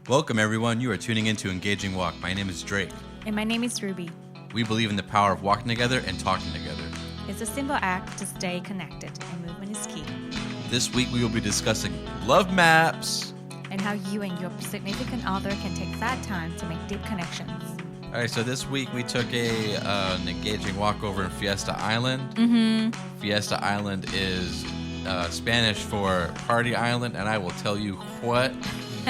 Welcome, everyone. You are tuning into Engaging Walk. My name is Drake. And my name is Rubie. We believe in the power of walking together and talking together. It's a simple act to stay connected, and movement is key. This week, we will be discussing love maps. And how you and your significant other can take that time to make deep connections. All right, so this week we took an engaging walk over in Fiesta Island. Fiesta Island is Spanish for party island, and I will tell you what,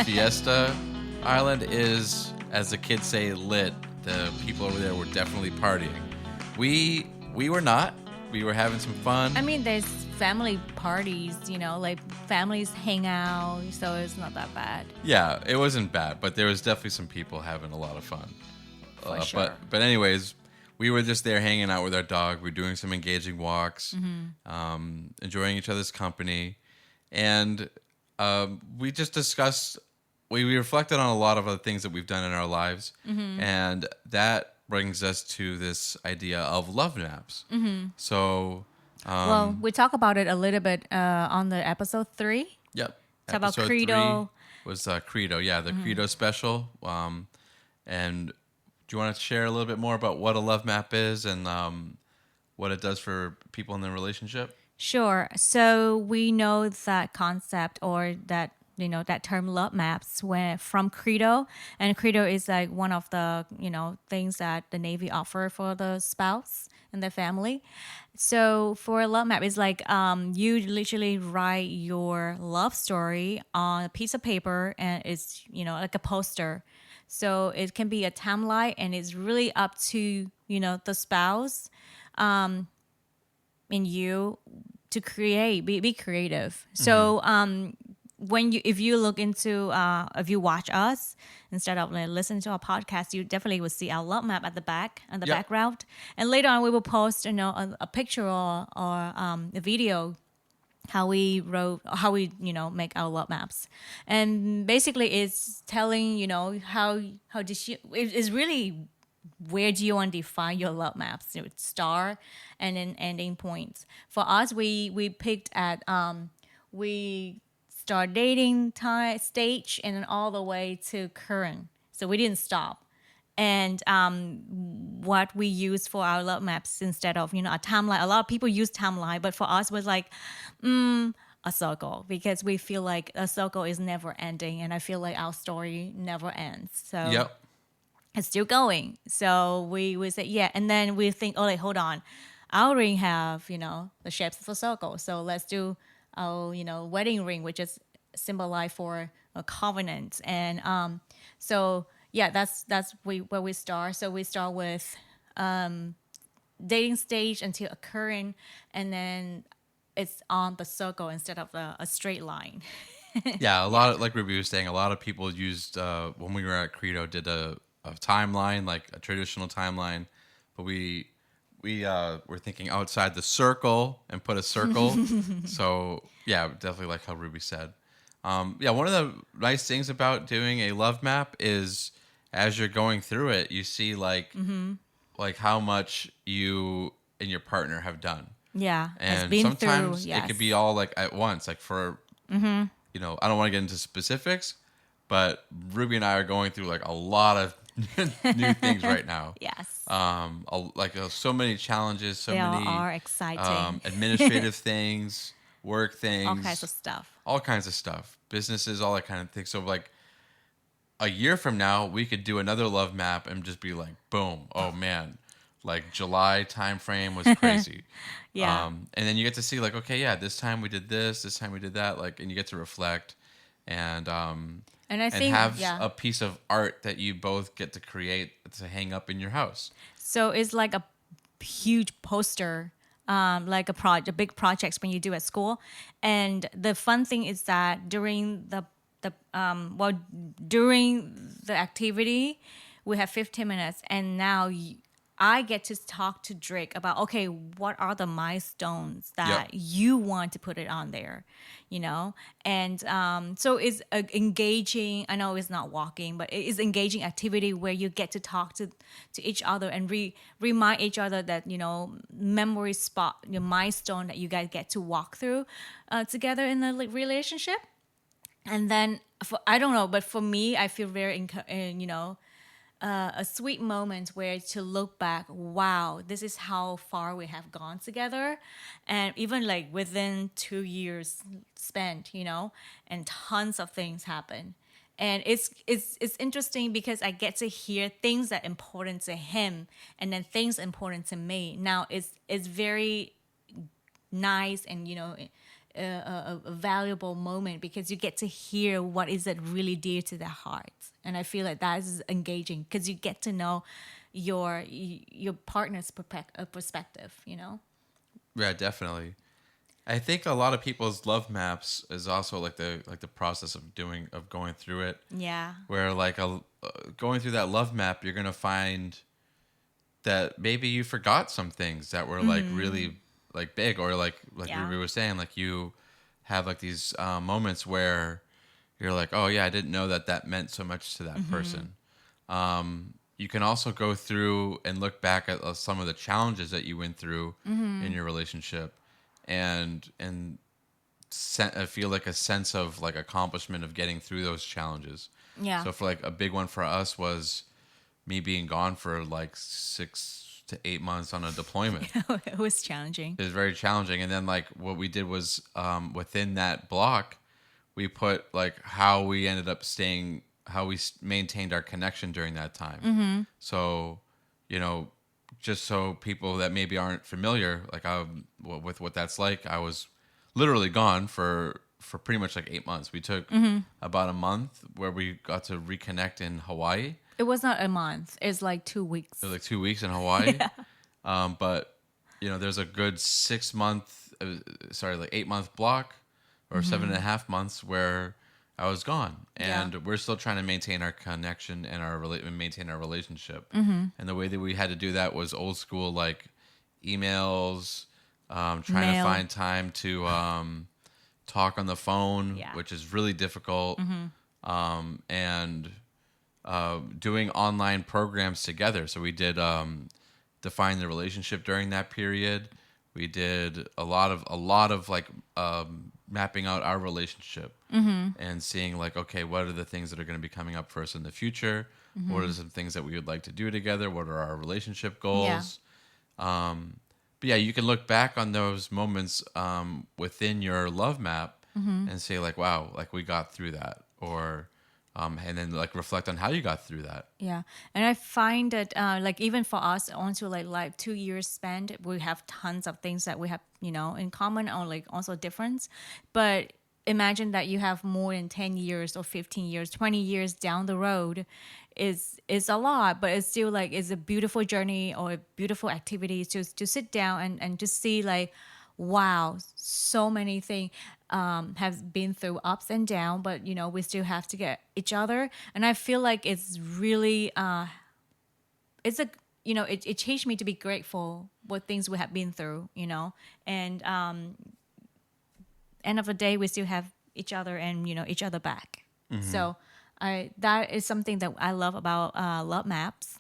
Fiesta Island is, as the kids say, lit. The people over there were definitely partying. We were not. We were having some fun. I mean, there's family parties, like families hang out, so it's not that bad. Yeah, it wasn't bad, but there was definitely some people having a lot of fun. For sure. But anyways, we were just there hanging out with our dog. We were doing some engaging walks, enjoying each other's company, and we just discussed. We reflected on a lot of other things that we've done in our lives, and that brings us to this idea of love maps. So, well, we talk about it a little bit on the episode 3. Yep. Talk about Episode Credo. 3 was Credo. Yeah, the Credo special. And do you want to share a little bit more about what a love map is and what it does for people in their relationship? Sure. So we know that concept or that that term love maps went from Credo, and Credo is like one of the things that the Navy offer for the spouse and the family. So for a love map, it's like you literally write your love story on a piece of paper, and it's like a poster. So it can be a timeline, and it's really up to the spouse and you to create, be creative. So if you look into if you watch us instead of listening to our podcast, you definitely will see our love map at the back and the background. And later on, we will post a picture or a video how we make our love maps. And basically it's telling how did you, it's really where do you want to define your love maps, start and then ending points. For us, we picked at we start dating time stage and then all the way to current, so we didn't stop. And what we use for our love maps instead of a timeline, a lot of people use timeline, but for us was like a circle, because we feel like a circle is never ending, and I feel like our story never ends, so it's still going. So we say and then we think, oh, hold on, our ring have the shapes of a circle, so let's do our wedding ring, which is symbolize for a covenant. And so that's where we start. So we start with dating stage until occurring, and then it's on the circle instead of a straight line. Yeah, a lot of, like Ruby was saying, a lot of people used when we were at Credo did a timeline, like a traditional timeline, but we were thinking outside the circle and put a circle. So yeah, definitely like how Ruby said. One of the nice things about doing a love map is as you're going through it, you see like how much you and your partner have done. Yeah, and been sometimes through, yes. It could be all like at once. Like for I don't want to get into specifics, but Ruby and I are going through like a lot of new things right now. Yes. So many challenges, They many are exciting. Administrative things, work things, all kinds of stuff, businesses, all that kind of thing. So like a year from now, we could do another love map and just be like, boom, oh man, like July time frame was crazy. Yeah. And then you get to see like, okay, yeah, this time we did this time we did that, like, and you get to reflect and I think have a piece of art that you both get to create to hang up in your house. So it's like a huge poster, like a big projects when you do at school. And the fun thing is that during during the activity, we have 15 minutes, and now I get to talk to Drake about, okay, what are the milestones that you want to put it on there, And so it's engaging. I know it's not walking, but it is engaging activity where you get to talk to each other and remind each other that, memory spot, your milestone that you guys get to walk through together in the relationship. And then I don't know, but for me, I feel very, a sweet moment where to look back, wow, this is how far we have gone together. And even like within 2 years spent, and tons of things happen. And it's interesting because I get to hear things that important to him and then things important to me. Now it's very nice and a valuable moment because you get to hear what is it really dear to their hearts, and I feel like that is engaging because you get to know your partner's perspective. Yeah, definitely. I think a lot of people's love maps is also like the process of going through it. Yeah. Where like going through that love map, you're gonna find that maybe you forgot some things that were like really like big, or like Yeah. Ruby was saying, like you have like these moments where you're like, oh yeah, I didn't know that that meant so much to that person. You can also go through and look back at some of the challenges that you went through in your relationship, and feel like a sense of like accomplishment of getting through those challenges. Yeah. So for like a big one for us was me being gone for like 6 to 8 months on a deployment. It was challenging. It was very challenging. And then like what we did was within that block, we put like how we ended up staying, how we maintained our connection during that time. So, you know, just so people that maybe aren't familiar, like with what that's like, I was literally gone for pretty much like 8 months. We took about a month where we got to reconnect in Hawaii. It was not a month. It's like 2 weeks. It was like 2 weeks in Hawaii. But you know, there's a good 6 month, like 8 month block or 7.5 months where I was gone, and we're still trying to maintain our connection and maintain our relationship. And the way that we had to do that was old school, like emails, trying to Mail. find time to talk on the phone, Yeah. which is really difficult, and doing online programs together. So we did define the relationship during that period. We did a lot of like mapping out our relationship and seeing like, okay, what are the things that are going to be coming up for us in the future? What are some things that we would like to do together? What are our relationship goals? But yeah, you can look back on those moments within your love map and say like, wow, like we got through that, or and then like reflect on how you got through that. Yeah, and I find that like even for us, onto like 2 years spent, we have tons of things that we have in common or like also different. But imagine that you have more than 10 years or 15 years, 20 years down the road, is a lot, but it's still like it's a beautiful journey or a beautiful activity to sit down and to see like, wow, so many things have been through ups and downs, but we still have to get each other. And I feel like it's really it's a it changed me to be grateful what things we have been through, and end of the day we still have each other and each other back. So that is something that I love about love maps.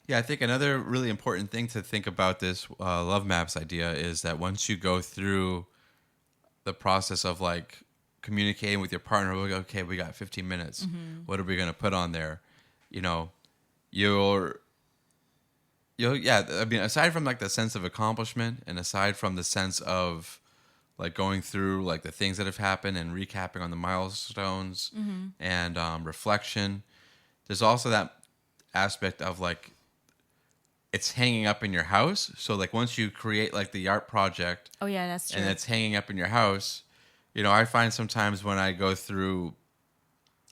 Yeah, I think another really important thing to think about this love maps idea is that once you go through the process of like communicating with your partner, we'll go, okay, we got 15 minutes. What are we going to put on there? You'll yeah, I mean, aside from like the sense of accomplishment and aside from the sense of like going through like the things that have happened and recapping on the milestones and reflection, there's also that aspect of like it's hanging up in your house. So like once you create like the art project, Oh yeah, that's true. and it's hanging up in your house, I find sometimes when I go through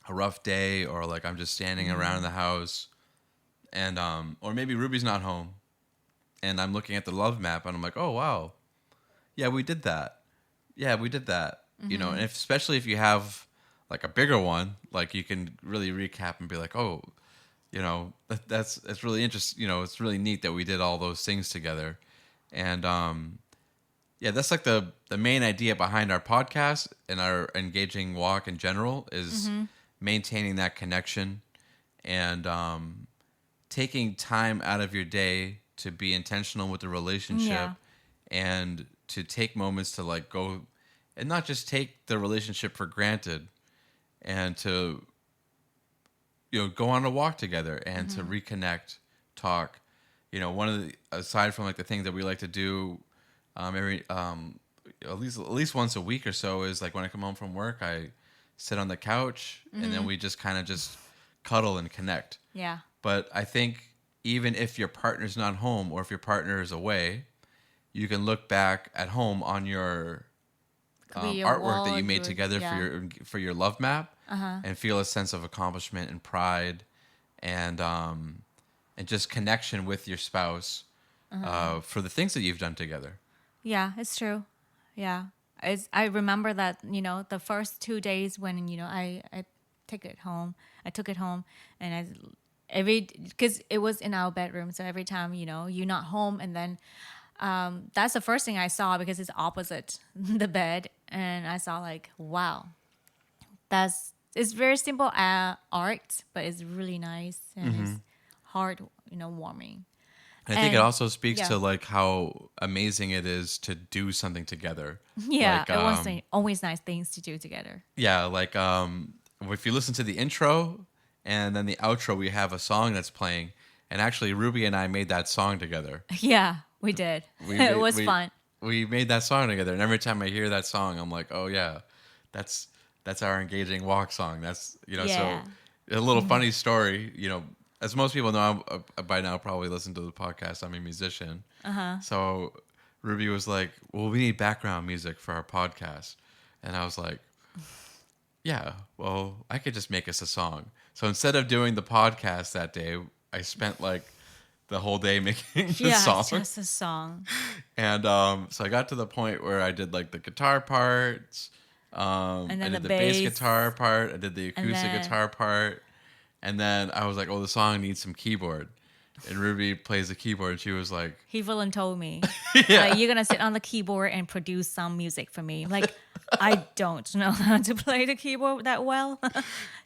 a rough day or like I'm just standing around in the house and or maybe Ruby's not home and I'm looking at the love map and I'm like, oh wow, yeah, we did that. Yeah, we did that. And especially if you have like a bigger one, like you can really recap and be like, oh, that's really interesting. It's really neat that we did all those things together. And yeah, that's like the main idea behind our podcast and our engaging walk in general is maintaining that connection and taking time out of your day to be intentional with the relationship Yeah. and to take moments to like go and not just take the relationship for granted and to go on a walk together and to reconnect, talk. One of the aside from like the things that we like to do every at least once a week or so is like when I come home from work, I sit on the couch and then we just kind of just cuddle and connect. Yeah. But I think even if your partner's not home or if your partner is away, you can look back at home on your Your artwork that wall, you made together yeah. for your love map, and feel a sense of accomplishment and pride, and just connection with your spouse for the things that you've done together. Yeah, it's true. Yeah. I remember that, the first 2 days when, I took it home and because it was in our bedroom. So every time, you're not home and then, that's the first thing I saw because it's opposite the bed. And I saw like, wow, it's very simple art, but it's really nice and it's heart, warming. I think it And also speaks yeah. to like how amazing it is to do something together. Yeah, Like it was always nice things to do together. yeah, like if you listen to the intro and then the outro, we have a song that's playing. And actually, Ruby and I made that song together. Yeah, we did. We It made, was fun. we made that song together, and every time I hear that song, I'm like, oh yeah, that's our engaging walk song. That's Yeah. so a little funny story. As most people know, by now probably listen to the podcast. I'm a musician, so Ruby was like, well, we need background music for our podcast, and I was like, yeah, well, I could just make us a song. So instead of doing the podcast that day, I spent like the whole day making the Yeah, song. it's just a song. And so I got to the point where I did like the guitar parts. And I then did the the bass bass. guitar part. I did the acoustic then- guitar part. And then I was like, oh, the song needs some keyboard. And Ruby plays the keyboard. And she was like, He even told me, yeah. like, you're gonna sit on the keyboard and produce some music for me. Like, I don't know how to play the keyboard that well.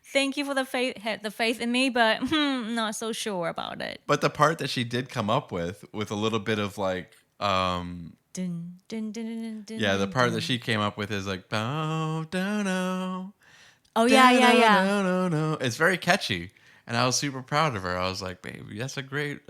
Thank you for the faith in me, but not so sure about it. But the part that she did come up with a little bit of like, Dun, dun, dun, dun, dun, yeah, the dun, part dun. that she came up with is like, bow, down, no. Oh yeah, yeah, yeah. No. It's very catchy. And I was super proud of her. I was like, baby, that's a great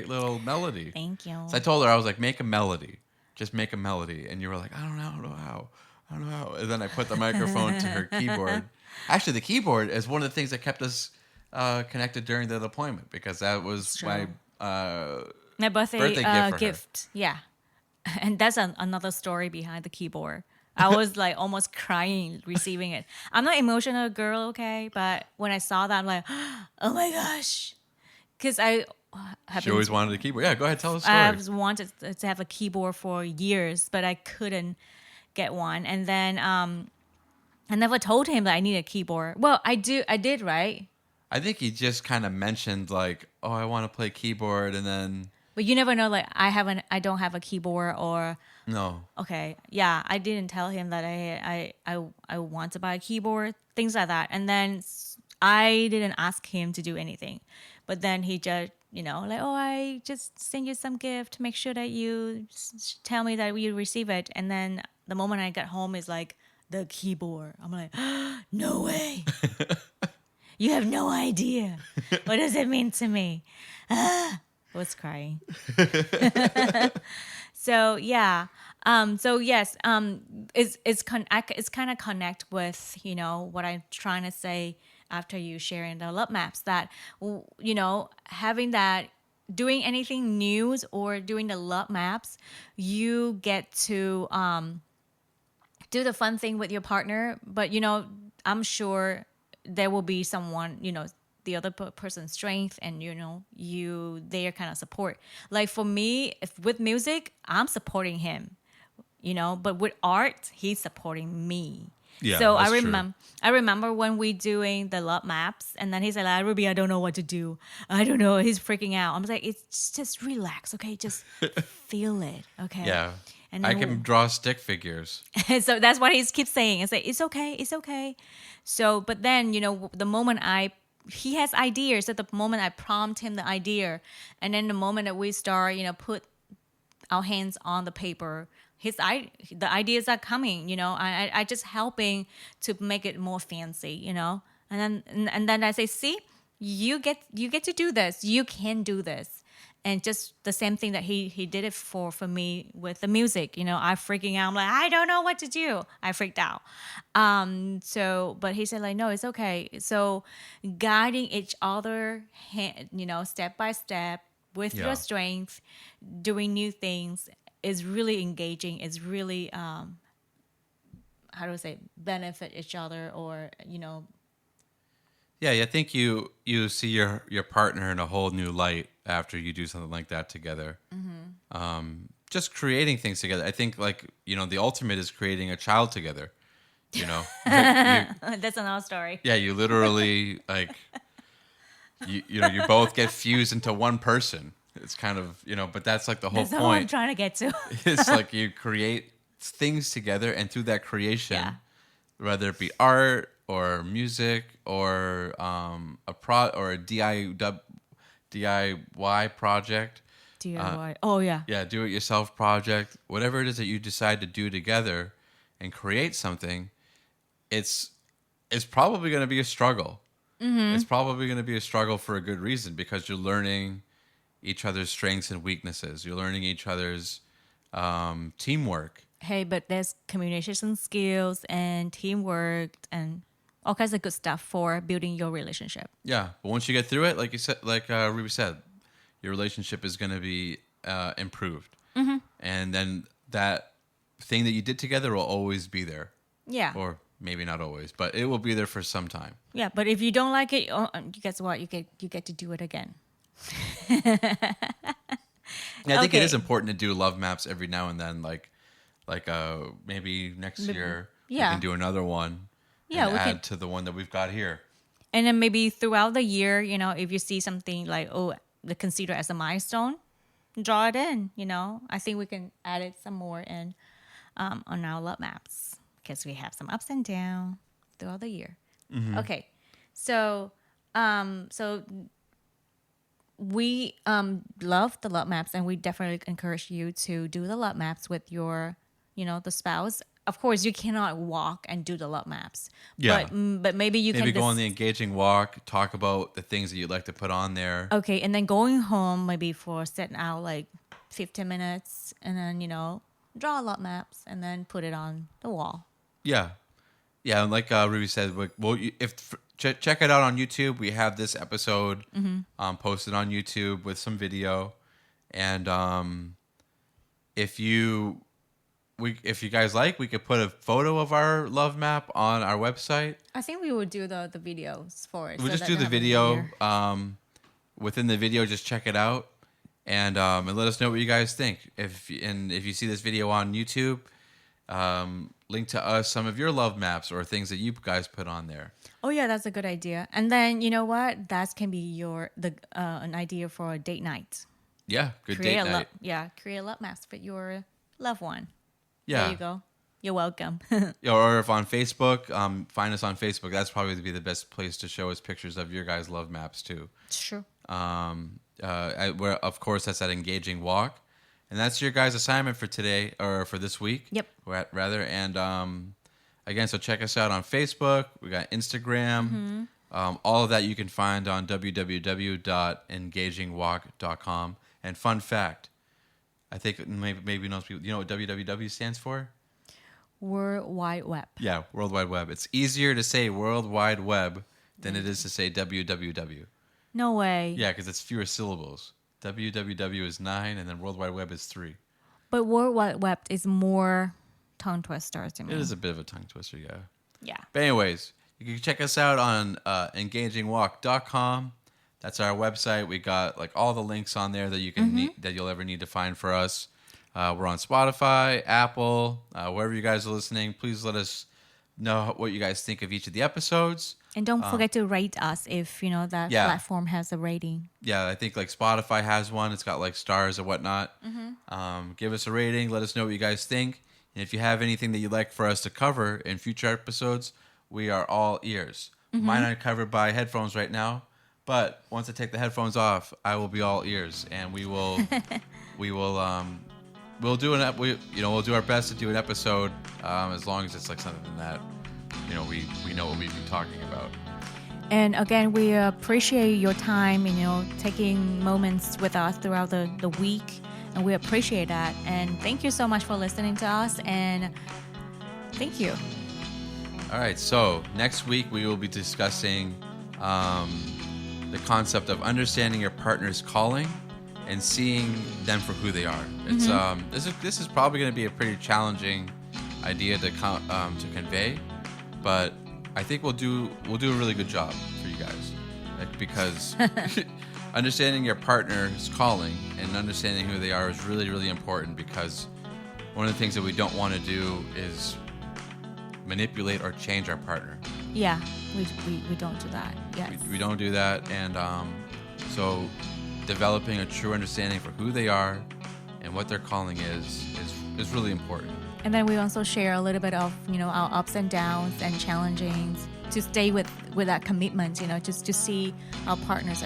little melody. Thank you. So I told her, I was like, make a melody. Just make a melody. And you were like, I don't know how. And then I put the microphone to her keyboard. Actually, the keyboard is one of the things that kept us connected during the deployment because that was True. my My birthday, birthday gift for gift. Yeah. And that's another story behind the keyboard. I was like almost crying receiving it. I'm not an emotional girl, okay? But when I saw that, I'm like, oh my gosh. Because I have She always wanted a keyboard. Yeah, go ahead, tell the story. I've wanted to have a keyboard for years, but I couldn't get one. And then I never told him that I need a keyboard. Well, I did, right? I think he just kind of mentioned like, oh, I want to play keyboard, and then But you never know, like I don't have a keyboard or no. okay, yeah, I didn't tell him that I want to buy a keyboard, things like that. And then I didn't ask him to do anything. But then he just, like, oh, I just send you some gift. Make sure that you tell me that you receive it. And then the moment I get home is like the keyboard. I'm like, no way. You have no idea. What does it mean to me? I was crying. So yeah. So yes. It's kind of connect with what I'm trying to say after you sharing the love maps that having that doing anything new or doing the love maps, you get to do the fun thing with your partner. But I'm sure there will be someone the other person's strength and their kind of support. Like for me, if with music, I'm supporting him, but with art, he's supporting me. Yeah, so that's I remember when we doing the love maps, and then he's like, Ruby, I don't know what to do. I don't know. He's freaking out. I'm like, it's just relax, okay? Just feel it, okay? Yeah. And I then can draw stick figures. so that's what he keeps saying. It's like, it's okay. So, but then, the moment he has ideas at the moment I prompt him the idea. And then the moment that we start, put our hands on the paper, the ideas are coming. I just helping to make it more fancy. And then I say, see, you get to do this. You can do this. And just the same thing that he did it for me with the music. I freaking out. I'm like, I don't know what to do. I freaked out. But he said like, no, it's okay. So guiding each other, step by step with your Yeah. strength, doing new things is really engaging. It's really, how do I say, benefit each other or. Yeah, I think you see your partner in a whole new light after you do something like that together. Just creating things together. I think like the ultimate is creating a child together. You know, That's another story. yeah, you literally like you both get fused into one person. It's kind of but that's like the whole That's all I'm point. trying to get to. It's like you create things together, and through that creation, Yeah. whether it be art or music or a DIY project, DIY. Oh yeah. yeah, do it yourself project, whatever it is that you decide to do together and create something, it's probably going to be a struggle. It's probably going to be a struggle for a good reason, because you're learning each other's strengths and weaknesses. You're learning each other's teamwork. Hey, but there's communication skills and teamwork and all kinds of good stuff for building your relationship. Yeah, but once you get through it, like you said, like Ruby said, your relationship is going to be improved, and then that thing that you did together will always be there, Yeah. or maybe not always, but it will be there for some time. Yeah, but if you don't like it, guess what? You get to do it again. Yeah, I think it Okay. is important to do love maps every now and then, like maybe next year we yeah. can do another one. Yeah, and we add can. to the one that we've got here. And then maybe throughout the year, if you see something like, oh, they consider as a milestone, draw it in. I think we can add it some more in on our love maps because we have some ups and downs throughout the year. Okay, so we love the love maps, and we definitely encourage you to do the love maps with your, the spouse. Of course, you cannot walk and do the love maps. Yeah. But maybe you Maybe can go on the engaging walk, talk about the things that you'd like to put on there. okay, and then going home maybe for setting out like 15 minutes, and then draw a love maps and then put it on the wall. Yeah. Yeah, and like Ruby said, check it out on YouTube. We have this episode posted on YouTube with some video, and if you guys like, we could put a photo of our love map on our website. I think we would do the videos for it. We'll so just that do they the have it video. here. Within the video, just check it out, and let us know what you guys think. If you see this video on YouTube, link to us some of your love maps or things that you guys put on there. Oh yeah, that's a good idea. And then you know what? That can be an idea for a date night. Yeah, good date night. Create a love maps for your loved one. Yeah. There you go. You're welcome. Yeah, or if on Facebook, find us on Facebook. That's probably be the best place to show us pictures of your guys' love maps too. Sure. Where of course that's at Engaging Walk, and that's your guys' assignment for today or for this week. Yep. Rather, and again, so check us out on Facebook. We got Instagram. All of that you can find on www.engagingwalk.com. And fun fact, I think maybe most people, you know what www stands for? World Wide Web. Yeah, World Wide Web. It's easier to say World Wide Web than it is to say www. No way. Yeah, because it's fewer syllables. www is 9, and then World Wide Web is 3. But World Wide Web is more tongue twister to me. It is a bit of a tongue twister, yeah. Yeah. But anyways, you can check us out on engagingwalk.com. That's our website. We got like all the links on there that you can that you'll ever need to find for us. We're on Spotify, Apple, wherever you guys are listening. Please let us know what you guys think of each of the episodes. And don't forget to rate us if that platform has a rating. Yeah, I think like Spotify has one. It's got like stars and whatnot. Give us a rating. Let us know what you guys think. And if you have anything that you'd like for us to cover in future episodes, we are all ears. Mine are covered by headphones right now, but once I take the headphones off, I will be all ears, and we'll we'll do we'll do our best to do an episode as long as it's like something that we know what we've been talking about. And again, we appreciate your time, taking moments with us throughout the week. And we appreciate that. And thank you so much for listening to us. And thank you. All right. So next week, we will be discussing the concept of understanding your partner's calling and seeing them for who they are. It's this is probably going to be a pretty challenging idea to convey, but I think we'll do a really good job for you guys, because understanding your partner's calling and understanding who they are is really, really important, because one of the things that we don't want to do is manipulate or change our partner. Yeah, we don't do that. Yes. We don't do that, and so developing a true understanding for who they are and what their calling is really important. And then we also share a little bit of our ups and downs and challengings to stay with that commitment. Just to see our partners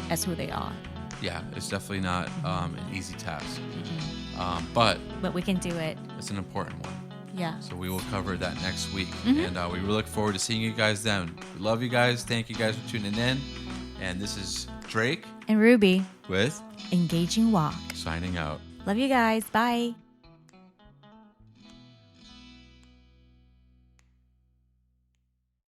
as who they are. Yeah, it's definitely not an easy task, but we can do it. It's an important one. Yeah. So we will cover that next week, and we really look forward to seeing you guys then. We love you guys. Thank you guys for tuning in. And this is Drake and Rubie with Engaging Walk. Signing out. Love you guys. Bye.